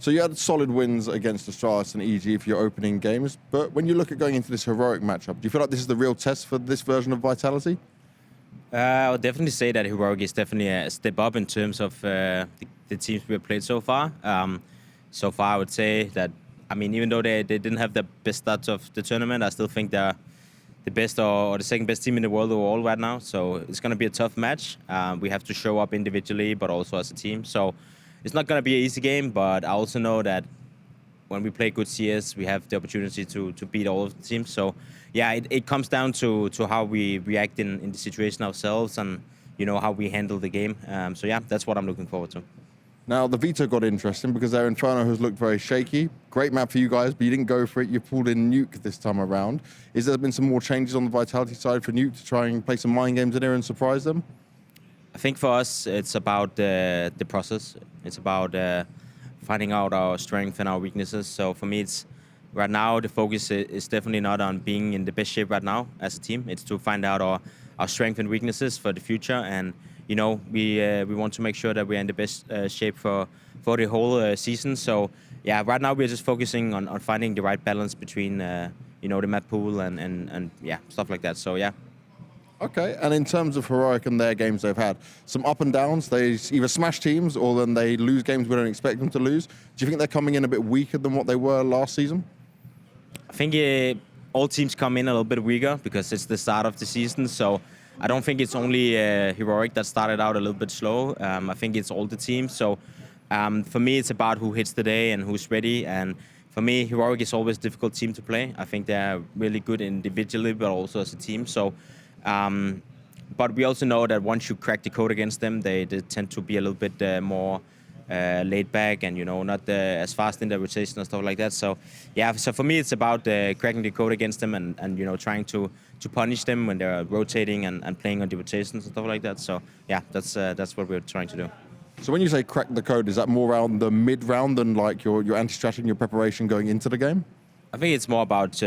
So you had solid wins against Astralis and EG for your opening games, but when you look at going into this heroic matchup, do you feel like this is the real test for this version of Vitality? I would definitely say that Heroic is definitely a step up in terms of the teams we have played so far. So far, I would say that, I mean, even though they didn't have the best start of the tournament, I still think they're the best or the second best team in the world overall right now. So it's going to be a tough match. We have to show up individually, but also as a team. So it's not going to be an easy game, but I also know that when we play good CS, we have the opportunity to beat all of the teams. So yeah, it comes down to how we react in the situation ourselves and, you know, how we handle the game. So yeah, that's what I'm looking forward to. Now, the Veto got interesting because their Inferno has looked very shaky. Great map for you guys, but you didn't go for it. You pulled in Nuke this time around. Is there been some more changes on the Vitality side for Nuke to try and play some mind games in here and surprise them? I think for us, it's about the process. It's about finding out our strengths and our weaknesses. So for me, it's right now the focus is definitely not on being in the best shape right now as a team. It's to find out our strengths and weaknesses for the future. And you know, we want to make sure that we're in the best shape for the whole season. So yeah, right now we're just focusing on finding the right balance between you know, the map pool and yeah, stuff like that. So yeah. Okay, and in terms of Heroic and their games they've had, some up and downs. They either smash teams or then they lose games we don't expect them to lose. Do you think they're coming in a bit weaker than what they were last season? I think all teams come in a little bit weaker because it's the start of the season. So I don't think it's only Heroic that started out a little bit slow. I think it's all the teams. So for me, it's about who hits the day and who's ready. And for me, Heroic is always a difficult team to play. I think they're really good individually, but also as a team. So, but we also know that once you crack the code against them, they tend to be a little bit more laid back and, you know, not as fast in the rotation and stuff like that. So yeah, so for me, it's about cracking the code against them and you know, trying to punish them when they're rotating and playing on the rotations and stuff like that. So yeah, that's what we're trying to do. So when you say crack the code, is that more around the mid-round than like your anti-strategy and your preparation going into the game? I think it's more about,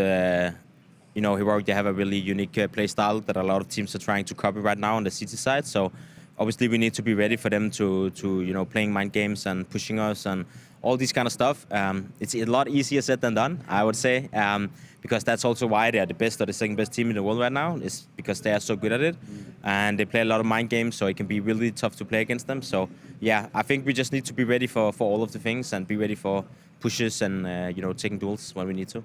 you know, Heroic, they have a really unique play style that a lot of teams are trying to copy right now on the CT side. So obviously we need to be ready for them to you know, playing mind games and pushing us and all this kind of stuff. It's a lot easier said than done, I would say, because that's also why they're the best or the second best team in the world right now, is because they are so good at it. And they play a lot of mind games, so it can be really tough to play against them. So yeah, I think we just need to be ready for all of the things and be ready for pushes and you know, taking duels when we need to.